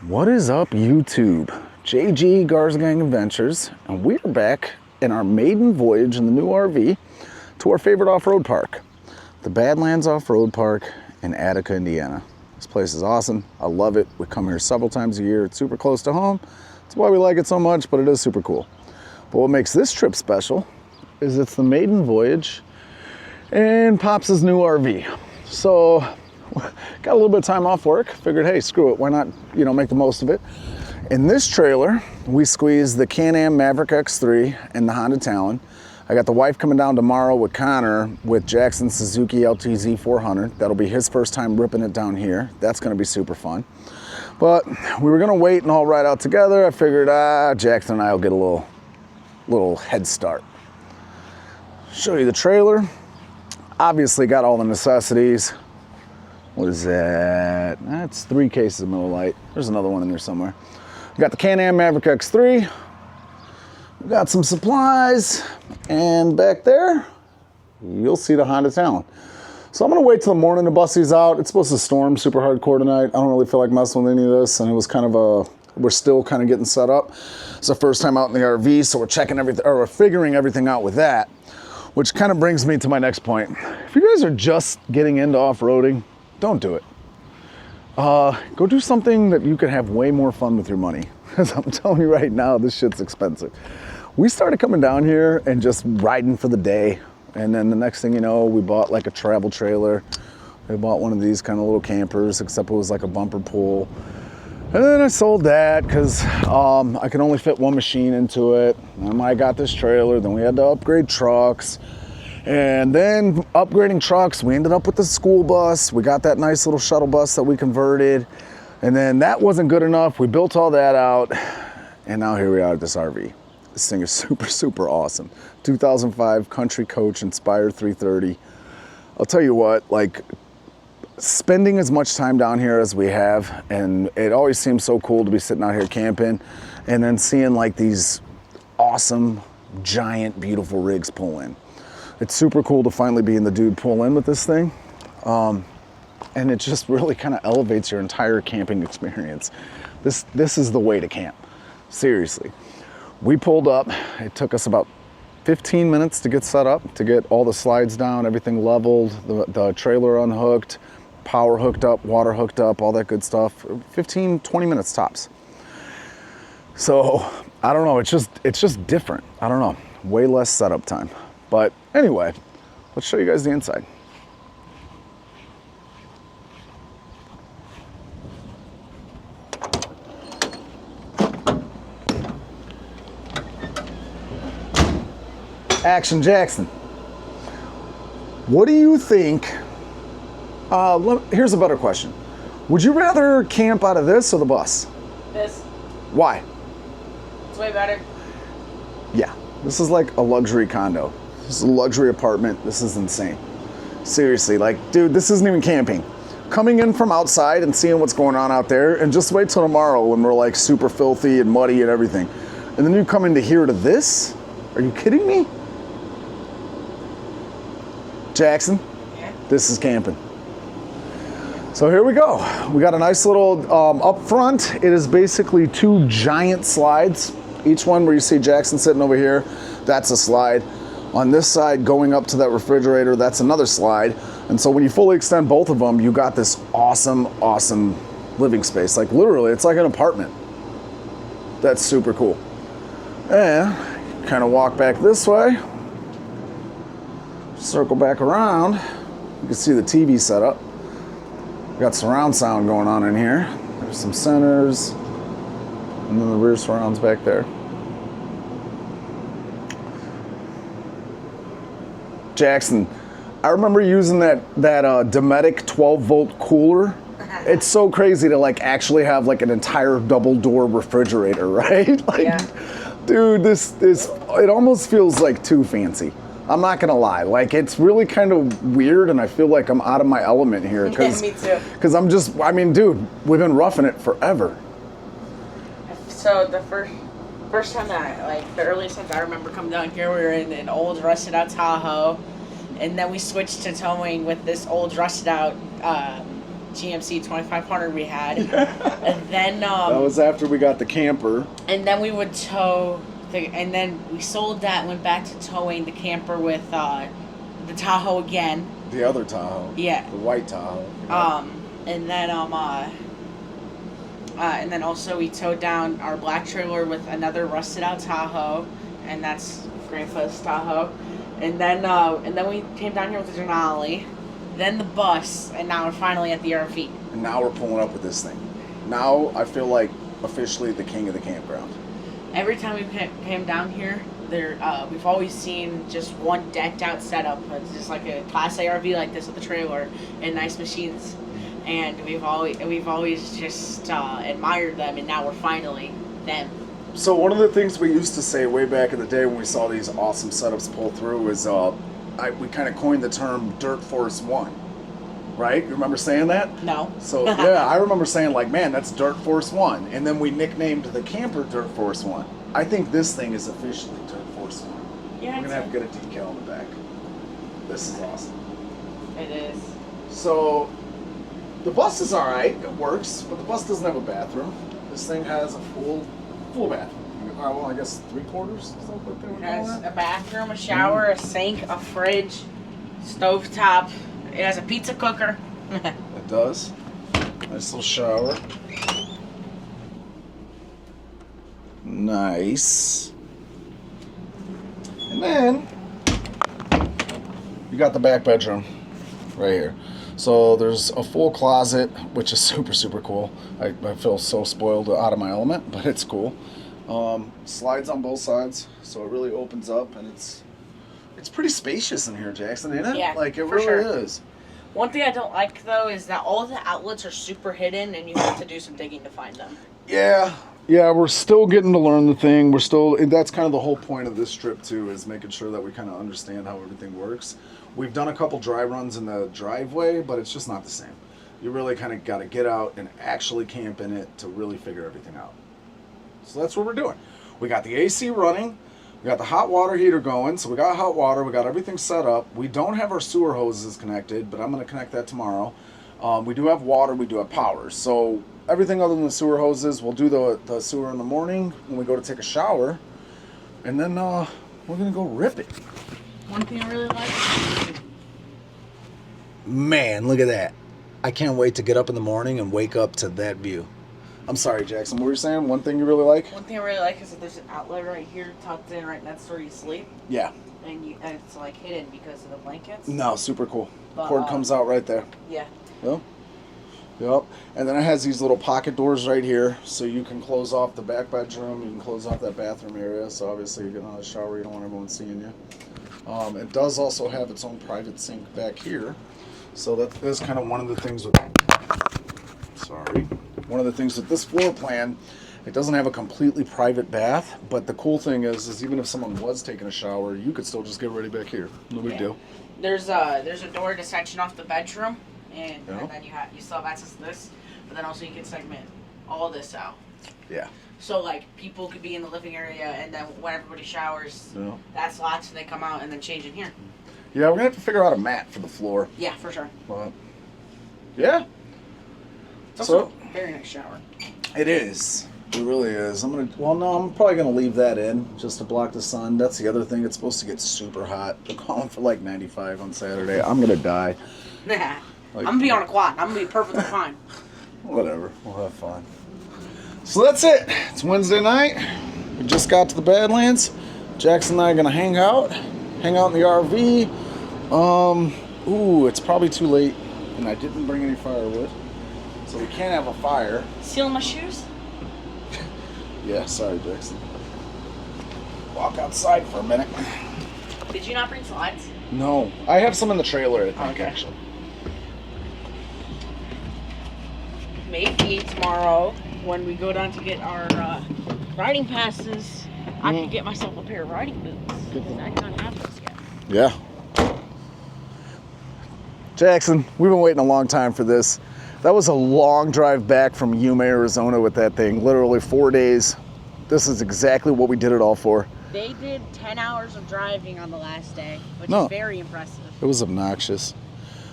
What is up, YouTube? JG Gang Adventures, and we're back in our maiden voyage in the new RV to our favorite off-road park, the Badlands Off-Road Park in Attica, Indiana. This place is awesome. I love it. We come here several times a year. It's super close to home. That's why we like it so much, but it is super cool. But what makes this trip special is it's the maiden voyage in Pops' new RV. So got a little bit of time off work. Figured, hey, screw it. Why not, make the most of it? In this trailer, we squeezed the Can-Am Maverick X3 and the Honda Talon. I got the wife coming down tomorrow with Connor with Jackson's Suzuki LTZ 400. That'll be his first time ripping it down here. That's going to be super fun. But we were going to wait and all ride out together. I figured, Jackson and I will get a little head start. Show you the trailer. Obviously got all the necessities. What is that? That's 3 cases of Miller Lite. There's another one in there somewhere. We got the Can-Am Maverick X3. We got some supplies. And back there, you'll see the Honda Talon. So I'm gonna wait till the morning to bust these out. It's supposed to storm super hardcore tonight. I don't really feel like messing with any of this. And it was kind of we're still kind of getting set up. It's the first time out in the RV, so we're checking everything, or we're figuring everything out with that. Which kind of brings me to my next point. If you guys are just getting into off-roading, don't do it. Go do something that you can have way more fun with your money. Because I'm telling you right now, this shit's expensive. We started coming down here and just riding for the day. And then the next thing you know, we bought like a travel trailer. We bought one of these kind of little campers, except it was like a bumper pull. And then I sold that because I could only fit one machine into it. And I got this trailer, then we had to upgrade trucks. And then upgrading trucks, we ended up with the school bus. We got that nice little shuttle bus that we converted. And then that wasn't good enough. We built all that out. And now here we are at this RV. This thing is super, super awesome. 2005 Country Coach Inspired 330. I'll tell you what, like, spending as much time down here as we have, and it always seems so cool to be sitting out here camping and then seeing like these awesome, giant, beautiful rigs pull in. It's super cool to finally be in the dude pull in with this thing. And it just really kind of elevates your entire camping experience. This is the way to camp, seriously. We pulled up, it took us about 15 minutes to get set up, to get all the slides down, everything leveled, the trailer unhooked, power hooked up, water hooked up, all that good stuff. 15, 20 minutes tops. So, I don't know, it's just different. I don't know, way less setup time. But anyway, let's show you guys the inside. Action Jackson. What do you think? Here's a better question. Would you rather camp out of this or the bus? This. Why? It's way better. Yeah, this is like a luxury condo. This is a luxury apartment. This is insane. Seriously, like, dude, this isn't even camping. Coming in from outside and seeing what's going on out there, and just wait till tomorrow when we're like super filthy and muddy and everything. And then you come into here to this? Are you kidding me? Jackson, yeah. This is camping. So here we go. We got a nice little, up front, it is basically 2 giant slides. Each one where you see Jackson sitting over here, that's a slide. On this side, going up to that refrigerator, that's another slide. And so when you fully extend both of them, you got this awesome, awesome living space. Like literally, it's like an apartment. That's super cool. And kind of walk back this way. Circle back around. You can see the TV setup. Got surround sound going on in here. There's some centers. And then the rear surrounds back there. Jackson, I remember using that Dometic 12-volt cooler. It's so crazy to like actually have like an entire double door refrigerator, right? Like, yeah. Dude, it almost feels like too fancy. I'm not gonna lie, like it's really kind of weird, and I feel like I'm out of my element here. Yeah, me too. Because I mean, dude, we've been roughing it forever. So the first time that, like the earliest times I remember coming down here, we were in an old rusted out Tahoe, and then we switched to towing with this old rusted out GMC 2500 we had. And then that was after we got the camper. And then we would tow and then we sold that, went back to towing the camper with the Tahoe again. The other Tahoe. Yeah. The white Tahoe. And then also we towed down our black trailer with another rusted out Tahoe, and that's Grandpa's Tahoe. And then we came down here with the Denali, then the bus, and now we're finally at the RV. And now we're pulling up with this thing. Now I feel like officially the king of the campground. Every time we came down here, we've always seen just one decked out setup. It's just like a Class A RV like this with a trailer and nice machines. And we've always just admired them, and now we're finally them. So one of the things we used to say way back in the day when we saw these awesome setups pull through is we kind of coined the term Dirt Force 1. Right? You remember saying that? No. So, yeah, I remember saying, like, man, that's Dirt Force 1. And then we nicknamed the camper Dirt Force 1. I think this thing is officially Dirt Force 1. Yeah, we're going to have to get a decal on the back. This is awesome. It is. So, the bus is all right. It works. But the bus doesn't have a bathroom. This thing has a full bathroom. Well, I guess 3/4? Is that what they were It has calling a bathroom, a shower, a sink, a fridge, stovetop. It has a pizza cooker. It does. Nice little shower. Nice. And then you got the back bedroom right here. So there's a full closet, which is super, super cool. I feel so spoiled out of my element, but it's cool. Slides on both sides, so it really opens up, and it's pretty spacious in here, Jackson, isn't it? Yeah, like it for really sure. is. One thing I don't like, though, is that all the outlets are super hidden, and you have to do some digging to find them. Yeah, we're still getting to learn the thing. And that's kind of the whole point of this trip, too, is making sure that we kind of understand how everything works. We've done a couple dry runs in the driveway, but it's just not the same. You really kind of got to get out and actually camp in it to really figure everything out. So that's what we're doing. We got the AC running. We got the hot water heater going, so we got hot water. We got everything set up. We don't have our sewer hoses connected, but I'm going to connect that tomorrow. We do have water. We do have power. So everything other than the sewer hoses, we'll do the sewer in the morning when we go to take a shower, and then we're going to go rip it. One thing I really like. Man, look at that. I can't wait to get up in the morning and wake up to that view. I'm sorry, Jackson. What were you saying? One thing you really like? One thing I really like is that there's an outlet right here tucked in right next to where you sleep. Yeah. And it's like hidden because of the blankets. No, super cool. But, Cord comes out right there. Yeah. Yep. And then it has these little pocket doors right here, so you can close off the back bedroom. You can close off that bathroom area. So obviously you get out of the shower, you don't want everyone seeing you. It does also have its own private sink back here. So that is kind of one of the things with. One of the things with this floor plan, it doesn't have a completely private bath, but the cool thing is even if someone was taking a shower, you could still just get ready back here. No big deal. There's a door to section off the bedroom, and then you still have access to this, but then also you can segment all this out. Yeah. So like people could be in the living area, and then when everybody showers, that's lots, and they come out and then change in here. Yeah, we're gonna have to figure out a mat for the floor. Yeah, for sure. But yeah. It's also a very nice shower. It is. It really is. I'm probably gonna leave that in just to block the sun. That's the other thing. It's supposed to get super hot. They're calling for like 95 on Saturday. I'm gonna die. Nah. I'm gonna be on a quad. I'm gonna be perfectly fine. Whatever. We'll have fun. So that's it. It's Wednesday night. We just got to the Badlands. Jackson and I are gonna hang out in the RV. It's probably too late, and I didn't bring any firewood. So we can't have a fire. Stealing my shoes? Yeah, sorry, Jackson. Walk outside for a minute. Did you not bring slides? No. I have some in the trailer, I think, Okay. actually. Maybe tomorrow, when we go down to get our riding passes, I can get myself a pair of riding boots. Because I do not have those yet. Yeah. Jackson, we've been waiting a long time for this. That was a long drive back from Yuma, Arizona with that thing. Literally 4 days. This is exactly what we did it all for. They did 10 hours of driving on the last day, which No. is very impressive. It was obnoxious,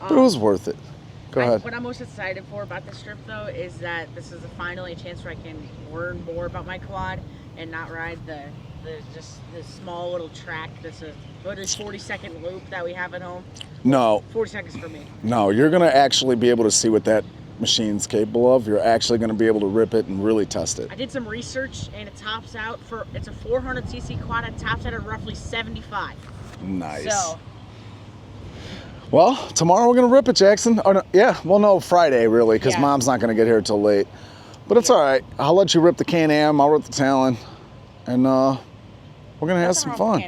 but it was worth it. Go ahead. What I'm most excited for about this trip, though, is that this is finally a chance where I can learn more about my quad and not ride just this small little track. This 40-second loop that we have at home. No. 40 seconds for me. No, you're going to actually be able to see what that machine's capable of. You're actually going to be able to rip it and really test it. I did some research, and it's a 400cc quad. It tops out at roughly 75. Nice. So. Well, tomorrow we're going to rip it, Jackson. Oh, no, Friday, really, because Mom's not going to get here till late. But it's all right. I'll let you rip the Can-Am, I'll rip the Talon, and we're going to have some fun.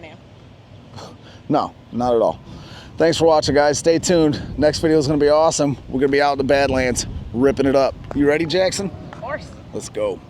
No, not at all. Thanks for watching, guys. Stay tuned. Next video is going to be awesome. We're going to be out in the Badlands ripping it up. You ready, Jackson? Of course. Let's go.